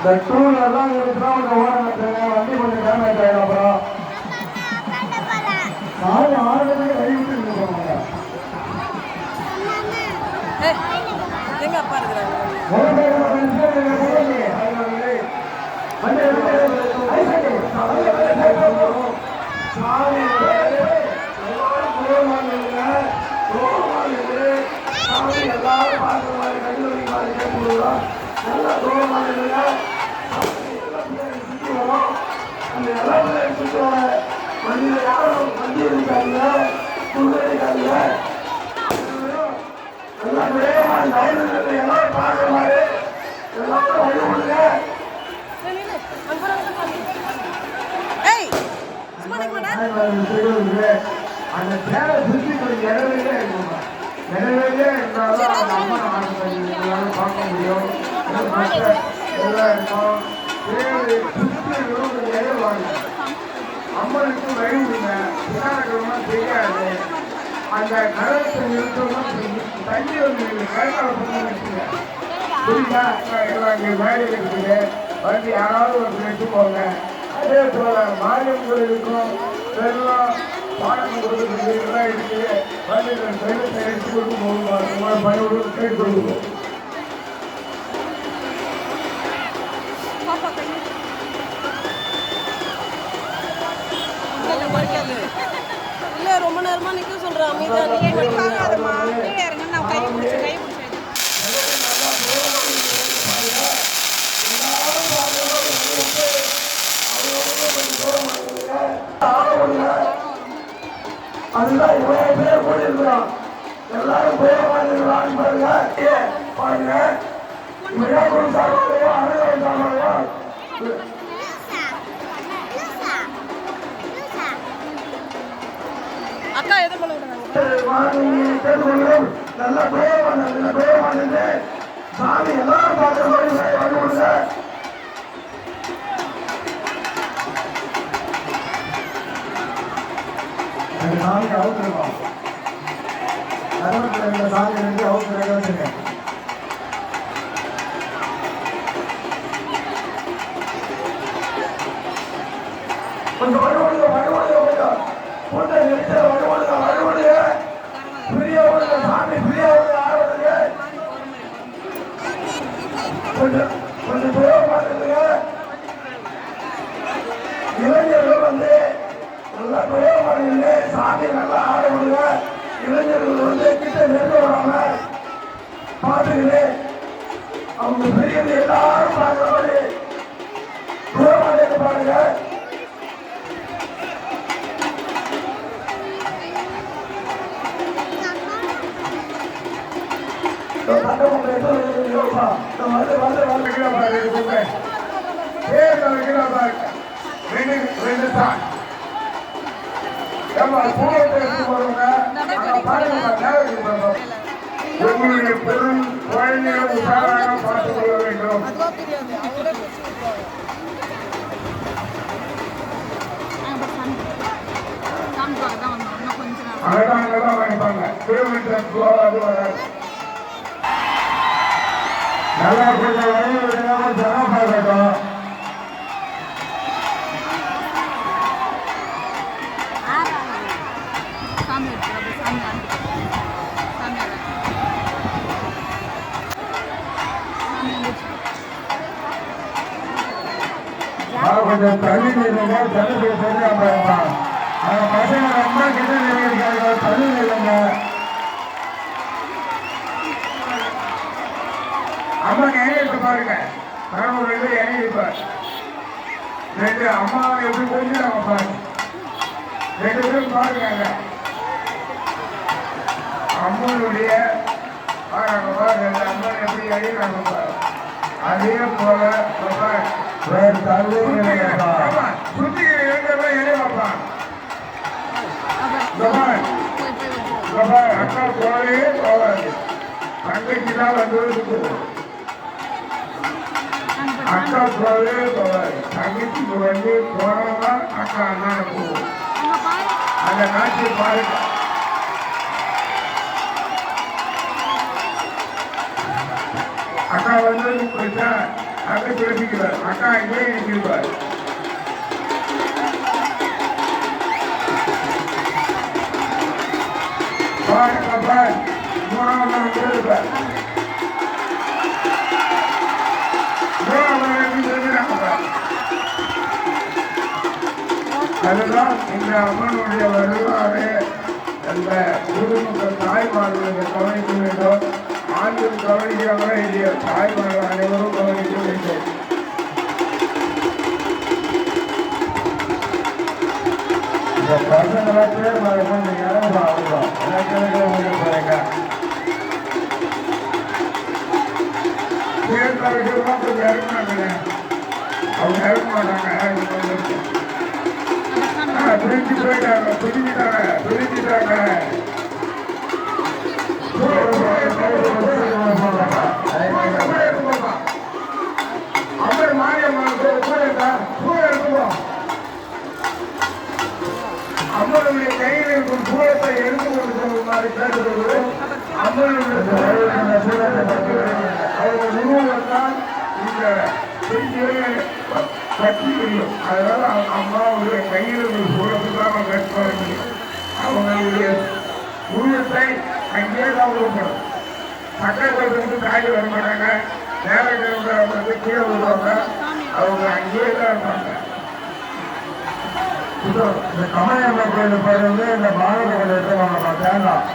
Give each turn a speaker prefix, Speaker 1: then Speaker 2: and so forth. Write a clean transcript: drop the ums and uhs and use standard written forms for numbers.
Speaker 1: இந்த டூலெல்லாம் இருக்குன்னா கொஞ்சம் ஓரம் வண்டி கொஞ்சம் டேமேஜ் ஆகிடும். அப்புறம் நாலு 6 மணிக்கு கை விட்டு போவாங்க.
Speaker 2: எங்க அப்பா இருக்கிறாங்க
Speaker 1: எல்லாரும் பார்க்குற மாதிரி கல்லூரி மாதிரி கேட்கலாம். நல்லா தூரமாக சுற்றி வரும். அந்த எல்லாத்தையும் சுற்றி வர வண்டியில் யாரும் வண்டி இருக்காங்க, புது இருக்காங்க. எல்லாம் வேகமாக லைனில் எல்லாரும் பார்க்குற மாதிரி எல்லாரும் வழி விடுங்க. அந்த சேலை சுற்றி கொஞ்சம் இடவே இருக்கும். இடவே இருந்தாலும் அந்த அம்மா எல்லாரும் பார்க்க முடியும். எல்லாம் இருக்கும். சுற்றி இடம் அம்மனுக்கு வழி விடுங்க. விசாரமா தெரியாது. அந்த கலத்தை நிறுத்தமா தண்ணி வந்து கைகால வச்சுங்க. புரியுதா? எல்லாம் இங்கே வேலை இருக்குது. வந்து யாராவது ஒரு நிறுத்து போங்க. அதே போல மாரியம் கோயிலுக்கும் வெள்ளம் பாடம் கொடுக்குறது இதெல்லாம் இருக்குது. வந்து வெள்ளத்தை எடுத்து கொடுத்து போகும். பயன்படுத்த கை கொடுக்கும்.
Speaker 2: இல்ல ரொம்ப நேரமா நிக்க சொல்றேன்.
Speaker 1: அதுதான் இவ்வளவு பேர் கூடியிருக்கிறோம். எல்லாரும் போவாங்க பாருங்க. பாருங்க விழாக்குழு சார்பாகவோ அனைவரும் சார்பாகவோ
Speaker 2: அக்கா எது பண்ணுங்க.
Speaker 1: நல்லா பேரவானது சாமி எல்லாரும் பார்க்குற மாதிரி வருவாங்க. சாமி அவுத்துருக்கோம். சாமி ரெண்டு அவுத்துறத வச்சுருக்கேன். கொஞ்சம் வருவாங்க போட்ட நெரிசல வருவாங்க ஃப்ரீயா ஓடுங்க. சாமி ஃப்ரீயா ஓடுங்க. ஆரம்பிங்க. கொஞ்சம் தூரம் பார்த்துங்க. இளைஞர்கள் வந்து நல்லா தூரம் பண்ணுங்க. சாமி நல்லா ஆட விடுங்க. இளைஞர்கள் வந்து கிட்ட நெருங்க வராம பார்த்துக்கிட்டு அவங்க பெரியது எல்லாரும் பார்க்குற மாதிரி தூரமாக பாருங்க. உங்களுடைய பெரும் குழந்தைகளை உஷாராக பார்த்துக் கொள்ள வேண்டும். அழகானதான் வாங்கிப்பாங்க. கிலோமீட்டர் அது வராது. நல்லா கொஞ்சம் வரைய விடாம ஜனம் பார்க்கட்டும். கொஞ்சம் தள்ளி நிறுங்க. தள்ளி தெரியாம பசங்க ரொம்ப கிட்ட நிறுத்திருக்காங்க. தள்ளி நிறுங்க. அம்மா எண்ணெய் பாருங்க. கடவுள் எண்ணெய் இருப்பார். ரெண்டு அம்மா எப்படி தெரிஞ்சுறாங்க பாருங்க. ரெண்டு பேரும் பாருங்க. அம்மனுடைய பாருங்க. அம்மன் எப்படி அழிக்கிறாங்க பாரு. அதே போல வேறு தள்ளி சுத்தி எண்ணெய் வைப்பான். அக்கா போகவே போகாது. தங்கைக்கு தான் வந்து அக்கா போகவே போகாது. தங்கச்சிக்கு வந்து போனவங்க அக்கா அண்ணா போகும். அந்த காட்சி பாருங்க. அக்கா வந்து அப்படி பேசிக்கிறார். அக்கா இங்கே நிற்கிறார். மூணாவது இருப்பார். அதுதான் இந்த அம்மனுடைய வரலாறு. அந்த குடும்பங்கள் தாய்மார்கள் கவனிக்க வேண்டும். ஆண்கள் கவனிக்கிறாங்களா இல்லையா? தாய்மார்கள் அனைவரும் கவனிக்க வேண்டும். இந்த பசங்களுக்கு கொஞ்சம் இடம் ஆகும். எனக்கு போறீங்க சேர்ந்தவர்கள்லாம் கொஞ்சம் இறங்கினாங்க. அவங்க இறங்க மாட்டாங்க. பிரிஞ்சு போயிட்டாங்க. பிரிஞ்சுட்டாங்க. அம்மன் மாரியம்மன் அம்மனுடைய கையில் இருக்கும் சூழத்தை எடுத்து கொண்டு செல்லுமாறு கேட்டுக்கொள்வது. அம்மனுடைய அவர்கள் உருவத்தால் இந்த கட்சி முடியும். அதனால அம்மாவுடைய கையில் ஒரு சூழத்துக்காக கட்சி வர முடியும். அவங்களுடைய உருவத்தை அங்கேயே தான் உருவப்படும். பக்கத்திலிருந்து தாய் வர மாட்டாங்க. நேரங்களுக்கு கீழே வருவாங்க. அவங்க அங்கேயே தான் இருப்பாங்க. இந்த கமலையம்மா கோயில் போய் இந்த பாரத கோயில் எடுத்துவாங்க. தேங்காய்